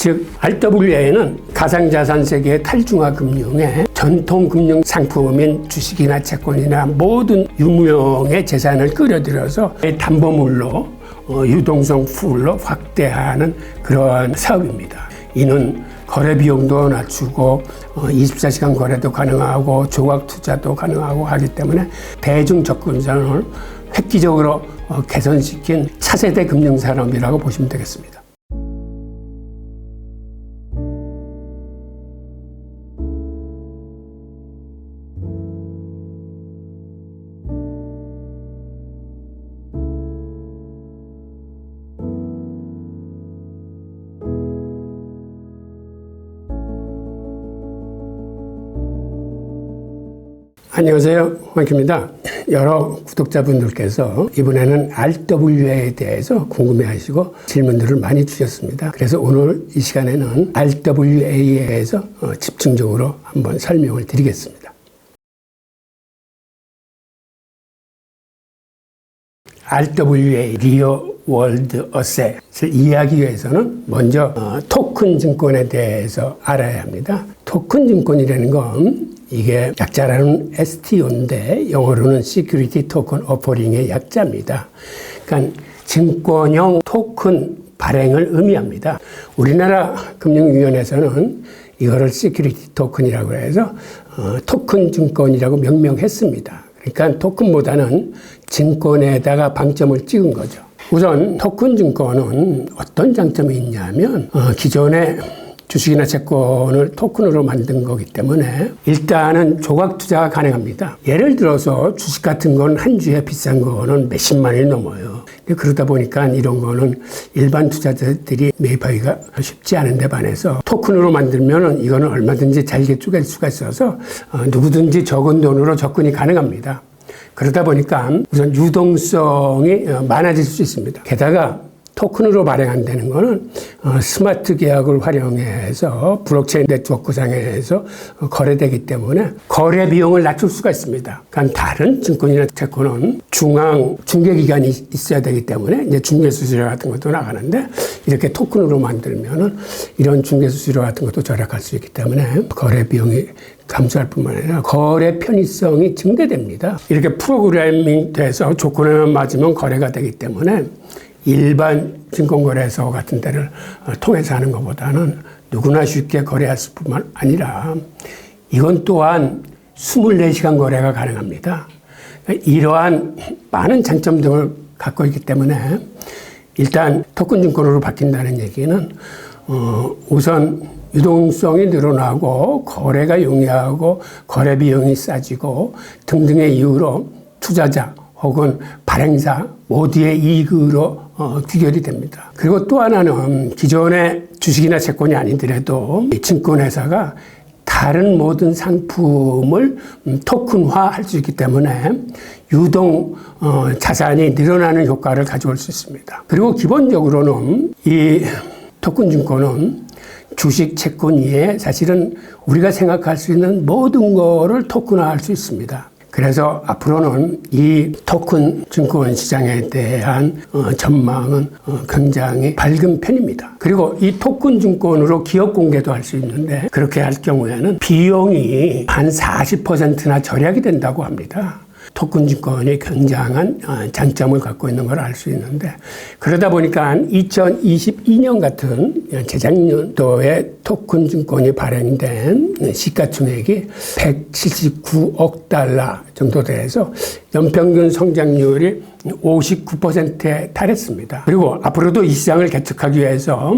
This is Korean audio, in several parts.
즉 RWA는 가상자산 세계의 탈중화 금융에 전통 금융 상품인 주식이나 채권이나 모든 유무형의 재산을 끌어들여서 담보물로 유동성 풀로 확대하는 그러한 사업입니다. 이는 거래 비용도 낮추고 24시간 거래도 가능하고 조각 투자도 가능하고 하기 때문에 대중 접근성을 획기적으로 개선시킨 차세대 금융산업이라고 보시면 되겠습니다. 안녕하세요, 황키입니다. 여러 구독자분들께서 이번에는 RWA에 대해서 궁금해하시고 질문들을 많이 주셨습니다. 그래서 오늘 이 시간에는 RWA에 대해서 집중적으로 한번 설명을 드리겠습니다. RWA, Real World Asset을 이해하기 위해서는 먼저 토큰 증권에 대해서 알아야 합니다. 토큰 증권이라는 건 이게 약자라는 STO인데 영어로는 Security Token Offering의 약자입니다. 그러니까 증권형 토큰 발행을 의미합니다. 우리나라 금융위원회에서는 이거를 시큐리티 토큰이라고 해서 토큰 증권이라고 명명했습니다. 그러니까 토큰보다는 증권에다가 방점을 찍은 거죠. 우선 토큰 증권은 어떤 장점이 있냐면 기존에 주식이나 채권을 토큰으로 만든 거기 때문에 일단은 조각 투자가 가능합니다. 예를 들어서 주식 같은 건 한 주에 비싼 거는 몇십만이 넘어요. 그러다 보니까 이런 거는 일반 투자자들이 매입하기가 쉽지 않은데 반해서 토큰으로 만들면 이거는 얼마든지 잘게 쪼갤 수가 있어서 누구든지 적은 돈으로 접근이 가능합니다. 그러다 보니까 우선 유동성이 많아질 수 있습니다. 게다가 토큰으로 발행한다는 거는 스마트 계약을 활용해서 블록체인 네트워크상에서 거래되기 때문에 거래 비용을 낮출 수가 있습니다. 그러니까 다른 증권이나 채권은 중앙 중개기관이 있어야 되기 때문에 이제 중개수수료 같은 것도 나가는데 이렇게 토큰으로 만들면은 이런 중개수수료 같은 것도 절약할 수 있기 때문에 거래 비용이 감소할 뿐만 아니라 거래 편의성이 증대됩니다. 이렇게 프로그래밍 돼서 조건에만 맞으면 거래가 되기 때문에 일반 증권거래소 같은 데를 통해서 하는 것보다는 누구나 쉽게 거래할 뿐만 아니라 이건 또한 24시간 거래가 가능합니다. 이러한 많은 장점 등을 갖고 있기 때문에 일단 토큰 증권으로 바뀐다는 얘기는 우선 유동성이 늘어나고 거래가 용이하고 거래 비용이 싸지고 등등의 이유로 투자자 혹은 발행사 모두의 이익으로 귀결이 됩니다. 그리고 또 하나는 기존의 주식이나 채권이 아니더라도 증권회사가 다른 모든 상품을 토큰화할 수 있기 때문에 유동 자산이 늘어나는 효과를 가져올 수 있습니다. 그리고 기본적으로는 이 토큰 증권은 주식, 채권 이외에 사실은 우리가 생각할 수 있는 모든 거를 토큰화할 수 있습니다. 그래서 앞으로는 이 토큰 증권 시장에 대한 전망은 굉장히 밝은 편입니다. 그리고 이 토큰 증권으로 기업 공개도 할 수 있는데 그렇게 할 경우에는 비용이 한 40%나 절약이 된다고 합니다. 토큰 증권이 굉장한 장점을 갖고 있는 걸 알 수 있는데 그러다 보니까 2022년 같은 재작년도에 토큰 증권이 발행된 시가총액이 179억 달러 정도 돼서 연평균 성장률이 59%에 달했습니다. 그리고 앞으로도 이 시장을 개척하기 위해서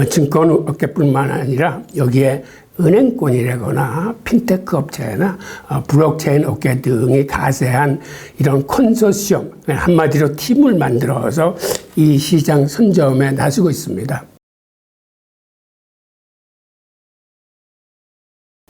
증권업계뿐만 아니라 여기에 은행권이라거나 핀테크 업체나 블록체인 업계 등이 가세한 이런 컨소시엄, 한마디로 팀을 만들어서 이 시장 선점에 나서고 있습니다.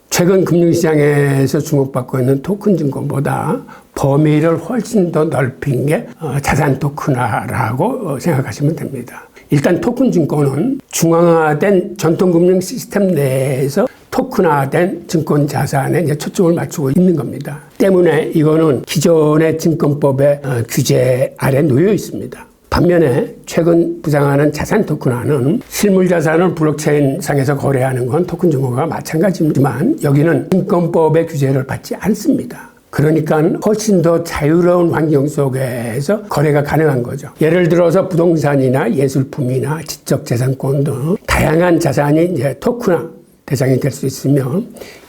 최근 금융시장에서 주목받고 있는 토큰 증권보다 범위를 훨씬 더 넓힌 게 자산 토큰화라고 생각하시면 됩니다. 일단 토큰 증권은 중앙화된 전통금융 시스템 내에서 토큰화된 증권 자산에 이제 초점을 맞추고 있는 겁니다. 때문에 이거는 기존의 증권법의 규제 아래 놓여 있습니다. 반면에 최근 부상하는 자산 토큰화는 실물 자산을 블록체인 상에서 거래하는 건 토큰 증권과 마찬가지지만 여기는 증권법의 규제를 받지 않습니다. 그러니까 훨씬 더 자유로운 환경 속에서 거래가 가능한 거죠. 예를 들어서 부동산이나 예술품이나 지적재산권 등 다양한 자산이 이제 토큰화 대상이 될 수 있으며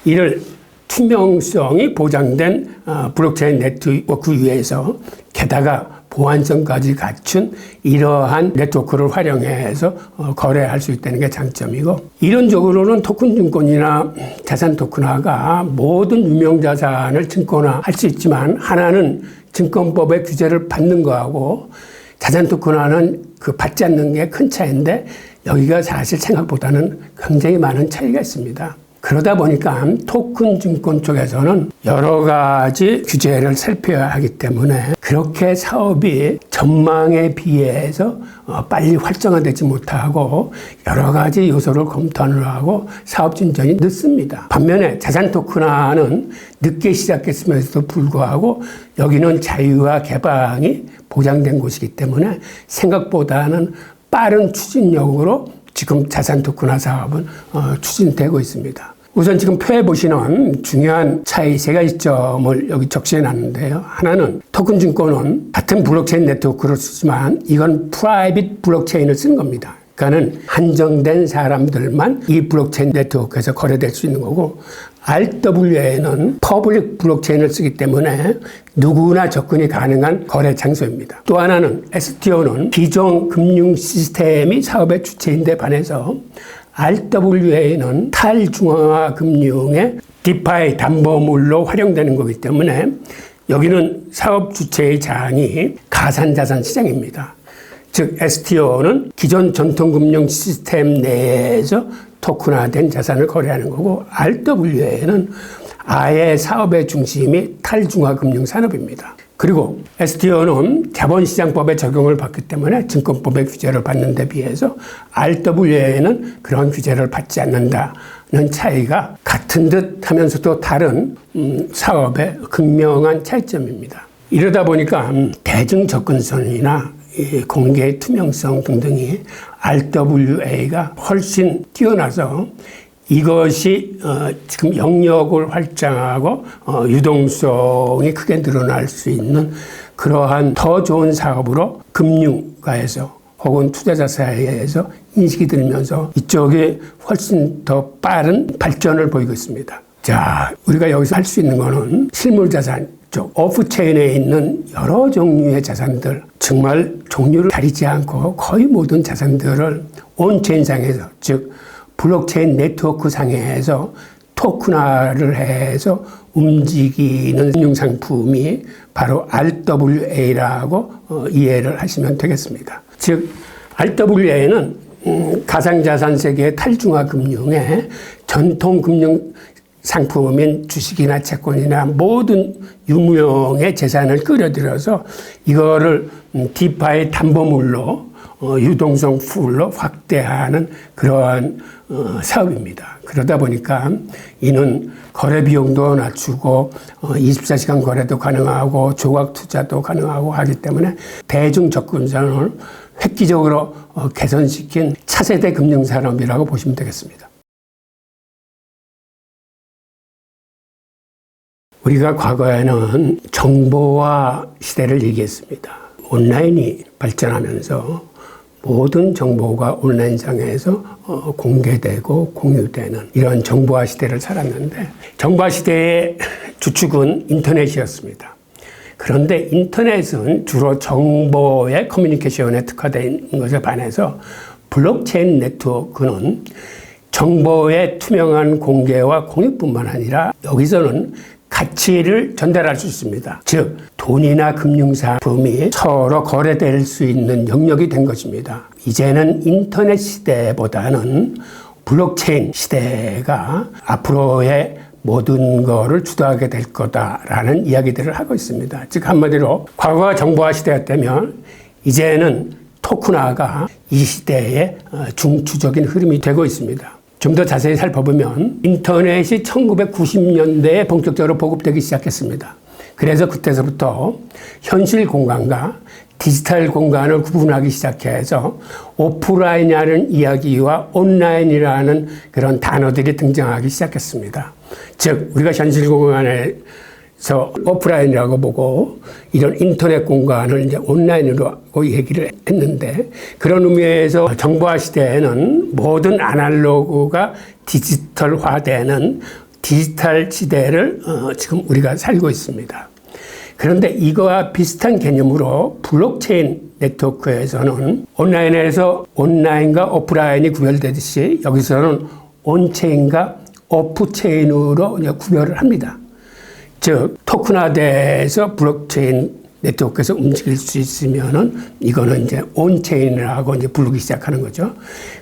이를 투명성이 보장된 블록체인 네트워크 위에서 게다가 보안성까지 갖춘 이러한 네트워크를 활용해서 거래할 수 있다는 게 장점이고, 이론적으로는 토큰 증권이나 자산 토큰화가 모든 유명자산을 증권화할 수 있지만 하나는 증권법의 규제를 받는 거하고 자산 토큰화는 그 받지 않는 게 큰 차이인데 여기가 사실 생각보다는 굉장히 많은 차이가 있습니다. 그러다 보니까 토큰 증권 쪽에서는 여러 가지 규제를 살펴야 하기 때문에 그렇게 사업이 전망에 비해서 빨리 활성화되지 못하고 여러 가지 요소를 검토를 하고 사업 진전이 늦습니다. 반면에 자산 토큰화는 늦게 시작했음에도 불구하고 여기는 자유와 개방이 보장된 곳이기 때문에 생각보다는 빠른 추진력으로 지금 자산 토큰화 사업은 추진되고 있습니다. 우선 지금 표에 보시는 중요한 차이 세 가지 점을 여기 적시해 놨는데요. 하나는 토큰 증권은 같은 블록체인 네트워크를 쓰지만 이건 프라이빗 블록체인을 쓴 겁니다. 그러니까는 한정된 사람들만 이 블록체인 네트워크에서 거래될 수 있는 거고, RWA는 퍼블릭 블록체인을 쓰기 때문에 누구나 접근이 가능한 거래 장소입니다. 또 하나는 STO는 기존 금융 시스템이 사업의 주체인데 반해서 RWA는 탈중앙화 금융의 디파이 담보물로 활용되는 거기 때문에 여기는 사업 주체의 장이 가상자산 시장입니다. 즉 STO는 기존 전통금융 시스템 내에서 토큰화된 자산을 거래하는 거고, RWA는 아예 사업의 중심이 탈중앙화 금융 산업입니다. 그리고 STO는 자본시장법의 적용을 받기 때문에 증권법의 규제를 받는 데 비해서 RWA는 그런 규제를 받지 않는다는 차이가 같은 듯 하면서도 다른 사업의 극명한 차이점입니다. 이러다 보니까 대중 접근성이나 공개 투명성 등등이 RWA가 훨씬 뛰어나서 이것이 지금 영역을 확장하고 유동성이 크게 늘어날 수 있는 그러한 더 좋은 사업으로 금융가에서 혹은 투자자 사이에서 인식이 들면서 이쪽이 훨씬 더 빠른 발전을 보이고 있습니다. 자, 우리가 여기서 할 수 있는 거는 실물자산 쪽, 오프체인에 있는 여러 종류의 자산들, 정말 종류를 가리지 않고 거의 모든 자산들을 온체인상에서, 즉 블록체인 네트워크 상에서 토큰화를 해서 움직이는 금융상품이 바로 RWA라고 이해를 하시면 되겠습니다. 즉 RWA는 가상자산 세계의 탈중화 금융의 전통 금융 상품인 주식이나 채권이나 모든 유무형의 재산을 끌어들여서 이거를 디파이 담보물로 유동성 풀로 확대하는 그러한 사업입니다. 그러다 보니까 이는 거래 비용도 낮추고 24시간 거래도 가능하고 조각 투자도 가능하고 하기 때문에 대중 접근성을 획기적으로 개선시킨 차세대 금융산업이라고 보시면 되겠습니다. 우리가 과거에는 정보화 시대를 얘기했습니다. 온라인이 발전하면서 모든 정보가 온라인상에서 공개되고 공유되는 이런 정보화 시대를 살았는데, 정보화 시대의 주축은 인터넷이었습니다. 그런데 인터넷은 주로 정보의 커뮤니케이션에 특화된 것에 반해서 블록체인 네트워크는 정보의 투명한 공개와 공유뿐만 아니라 여기서는 가치를 전달할 수 있습니다. 즉 돈이나 금융상품이 서로 거래될 수 있는 영역이 된 것입니다. 이제는 인터넷 시대보다는 블록체인 시대가 앞으로의 모든 거를 주도하게 될 거다라는 이야기들을 하고 있습니다. 즉 한마디로 과거가 정보화 시대였다면 이제는 토큰화가 이 시대의 중추적인 흐름이 되고 있습니다. 좀 더 자세히 살펴보면 인터넷이 1990년대에 본격적으로 보급되기 시작했습니다. 그래서 그때서부터 현실 공간과 디지털 공간을 구분하기 시작해서 오프라인이라는 이야기와 온라인이라는 그런 단어들이 등장하기 시작했습니다. 즉 우리가 현실 공간에서 오프라인이라고 보고 이런 인터넷 공간을 이제 온라인으로 얘기를 했는데, 그런 의미에서 정보화 시대에는 모든 아날로그가 디지털화되는 디지털 시대를 지금 우리가 살고 있습니다. 그런데 이거와 비슷한 개념으로 블록체인 네트워크에서는 온라인에서 온라인과 오프라인이 구별되듯이 여기서는 온체인과 오프체인으로 구별을 합니다. 즉 토큰화돼서 블록체인 네트워크에서 움직일 수 있으면은 이거는 이제 온체인이라고 이제 부르기 시작하는 거죠.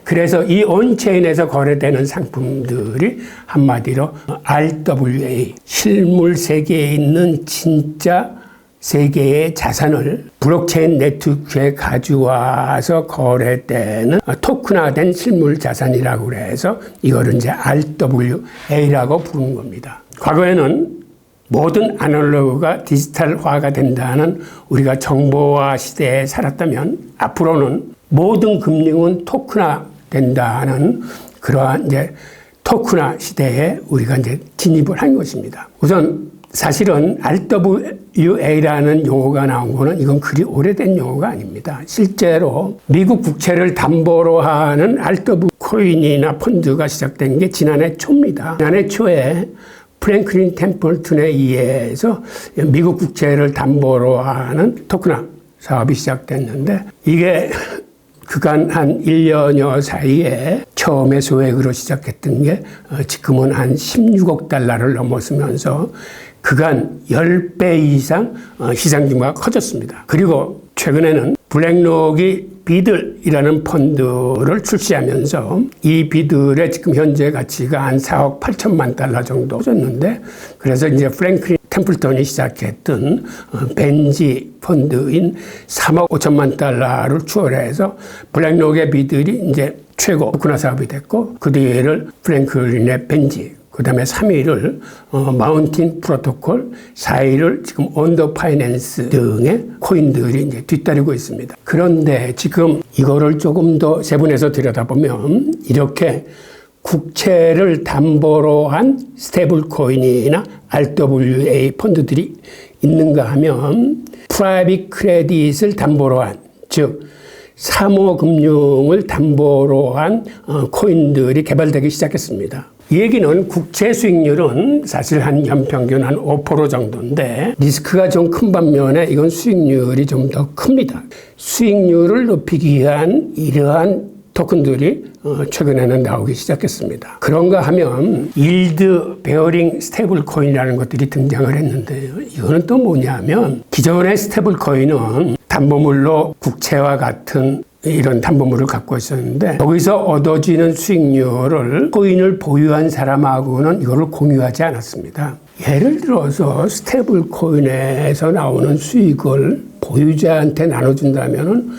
그래서 이 온체인에서 거래되는 상품들이 한마디로 RWA, 실물 세계에 있는 진짜 세계의 자산을 블록체인 네트워크에 가져와서 거래되는 토큰화된 실물 자산이라고 해서 이거를 이제 RWA라고 부르는 겁니다. 과거에는 모든 아날로그가 디지털화가 된다는 우리가 정보화 시대에 살았다면, 앞으로는 모든 금융은 토큰화 된다는 그러한 이제 토큰화 시대에 우리가 이제 진입을 한 것입니다. 우선 사실은 RWA라는 용어가 나온 거는 이건 그리 오래된 용어가 아닙니다. 실제로 미국 국채를 담보로 하는 RW 코인이나 펀드가 시작된 게 지난해 초입니다. 지난해 초에 프랭클린 템플턴에 의해서 미국 국채를 담보로 하는 토큰화 사업이 시작됐는데, 이게 그간 한 1년여 사이에 처음에 소액으로 시작했던 게 지금은 한 16억 달러를 넘어서면서 그간 10배 이상 시장 규모가 커졌습니다. 그리고 최근에는 블랙록이 비들이라는 펀드를 출시하면서 이 비들의 지금 현재 가치가 한 4억 8천만 달러 정도 커졌는데, 그래서 이제 프랭클린 템플턴이 시작했던 벤지 펀드인 3억 5천만 달러를 추월해서 블랙록의 비들이 이제 최고 토큰화 사업이 됐고, 그 뒤를 프랭클린의 벤지, 그 다음에 3위를 마운틴 프로토콜, 4위를 지금 온더 파이낸스 등의 코인들이 이제 뒤따르고 있습니다. 그런데 지금 이거를 조금 더 세분해서 들여다보면 이렇게 국채를 담보로 한 스테이블 코인이나 RWA 펀드들이 있는가 하면 프라이빗 크레딧을 담보로 한, 즉 사모금융을 담보로 한 코인들이 개발되기 시작했습니다. 이 얘기는 국채 수익률은 사실 한 연평균 한 5% 정도인데 리스크가 좀 큰 반면에 이건 수익률이 좀 더 큽니다. 수익률을 높이기 위한 이러한 토큰들이 최근에는 나오기 시작했습니다. 그런가 하면 일드 베어링 스테이블 코인이라는 것들이 등장을 했는데요. 이거는 또 뭐냐면 기존의 스테이블 코인은 담보물로 국채와 같은 이런 담보물을 갖고 있었는데, 거기서 얻어지는 수익률을 코인을 보유한 사람하고는 이거를 공유하지 않았습니다. 예를 들어서 스테이블 코인에서 나오는 수익을 보유자한테 나눠준다면은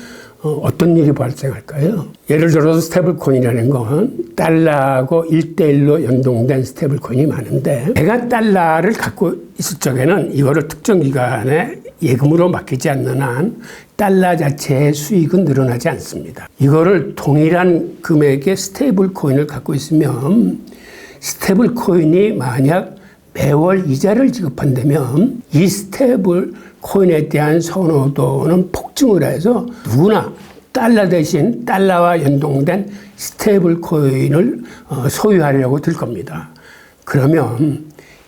어떤 일이 발생할까요? 예를 들어서 스테이블 코인이라는 건 달러하고 1대1로 연동된 스테이블 코인이 많은데, 내가 달러를 갖고 있을 적에는 이거를 특정 기간에 예금으로 맡기지 않는 한 달러 자체의 수익은 늘어나지 않습니다. 이거를 동일한 금액의 스테이블 코인을 갖고 있으면 스테이블 코인이 만약 매월 이자를 지급한다면 이 스테이블 코인에 대한 선호도는 폭증을 해서 누구나 달러 대신 달러와 연동된 스테이블 코인을 소유하려고 들 겁니다. 그러면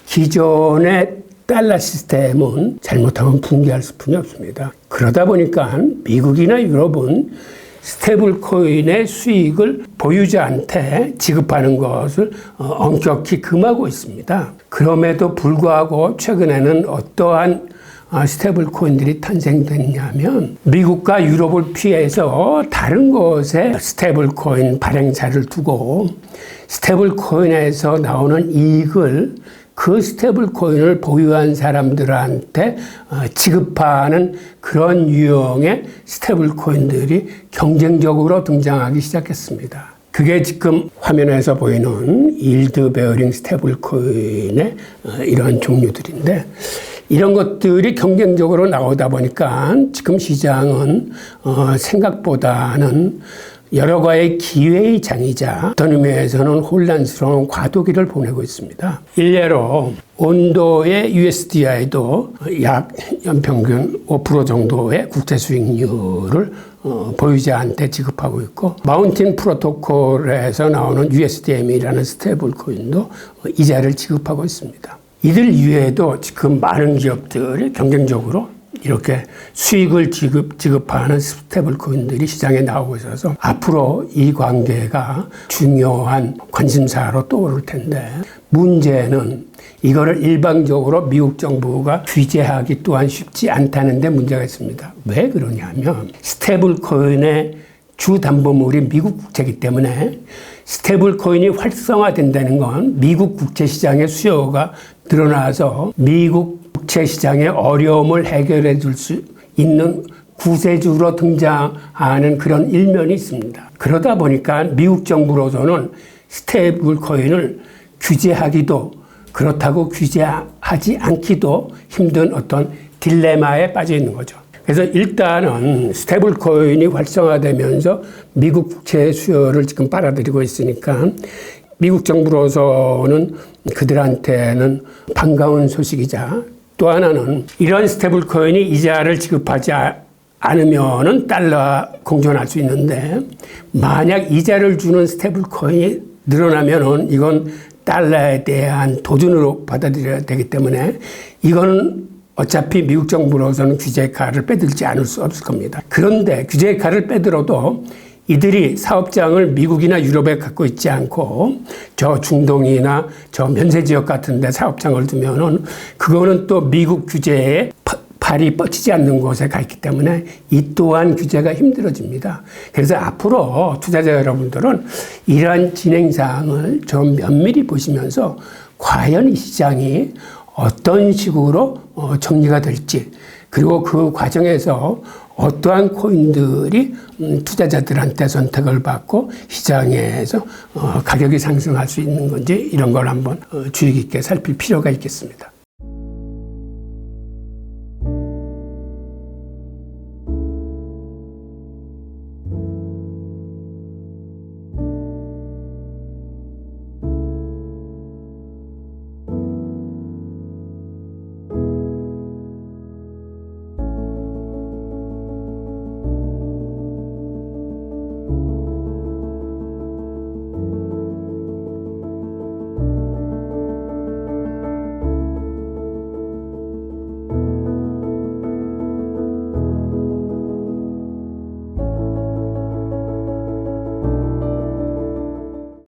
기존의 달러 시스템은 잘못하면 붕괴할 수뿐이 없습니다. 그러다 보니까 미국이나 유럽은 스테이블 코인의 수익을 보유자한테 지급하는 것을 엄격히 금하고 있습니다. 그럼에도 불구하고 최근에는 어떠한 스테이블 코인들이 탄생됐냐면, 미국과 유럽을 피해서 다른 곳에 스테이블 코인 발행자를 두고 스테이블 코인에서 나오는 이익을 그 스테이블 코인을 보유한 사람들한테 지급하는 그런 유형의 스테이블 코인들이 경쟁적으로 등장하기 시작했습니다. 그게 지금 화면에서 보이는 일드 베어링 스테이블 코인의 이런 종류들인데, 이런 것들이 경쟁적으로 나오다 보니까 지금 시장은 생각보다는 여러 가지 기회의 장이자 어떤 의미에서는 혼란스러운 과도기를 보내고 있습니다. 일례로 온도의 USDI도 약 연평균 5% 정도의 국제 수익률을 보유자한테 지급하고 있고, 마운틴 프로토콜에서 나오는 USDM이라는 스테이블 코인도 이자를 지급하고 있습니다. 이들 이외에도 지금 많은 기업들이 경쟁적으로 이렇게 수익을 지급하는 스테이블 코인들이 시장에 나오고 있어서 앞으로 이 관계가 중요한 관심사로 떠오를 텐데, 문제는 이거를 일방적으로 미국 정부가 규제하기 또한 쉽지 않다는 데 문제가 있습니다. 왜 그러냐면 스테이블 코인의 주 담보물이 미국 국채이기 때문에 스테이블 코인이 활성화된다는 건 미국 국채 시장의 수요가 늘어나서 미국 국채 시장의 어려움을 해결해 줄 수 있는 구세주로 등장하는 그런 일면이 있습니다. 그러다 보니까 미국 정부로서는 스테이블 코인을 규제하기도, 그렇다고 규제하지 않기도 힘든 어떤 딜레마에 빠져 있는 거죠. 그래서 일단은 스테이블 코인이 활성화되면서 미국 국채 수요를 지금 빨아들이고 있으니까 미국 정부로서는 그들한테는 반가운 소식이자, 또 하나는 이런 스테이블 코인이 이자를 지급하지 않으면은 달러와 공존할 수 있는데, 만약 이자를 주는 스테이블 코인이 늘어나면은 이건 달러에 대한 도전으로 받아들여야 되기 때문에 이건 어차피 미국 정부로서는 규제의 칼을 빼들지 않을 수 없을 겁니다. 그런데 규제의 칼을 빼들어도 이들이 사업장을 미국이나 유럽에 갖고 있지 않고 저 중동이나 저 면세 지역 같은 데 사업장을 두면은 그거는 또 미국 규제에 발이 뻗치지 않는 곳에 가 있기 때문에 이 또한 규제가 힘들어집니다. 그래서 앞으로 투자자 여러분들은 이러한 진행사항을 좀 면밀히 보시면서 과연 이 시장이 어떤 식으로 정리가 될지, 그리고 그 과정에서 어떠한 코인들이 투자자들한테 선택을 받고 시장에서 가격이 상승할 수 있는 건지, 이런 걸 한번 주의 깊게 살필 필요가 있겠습니다.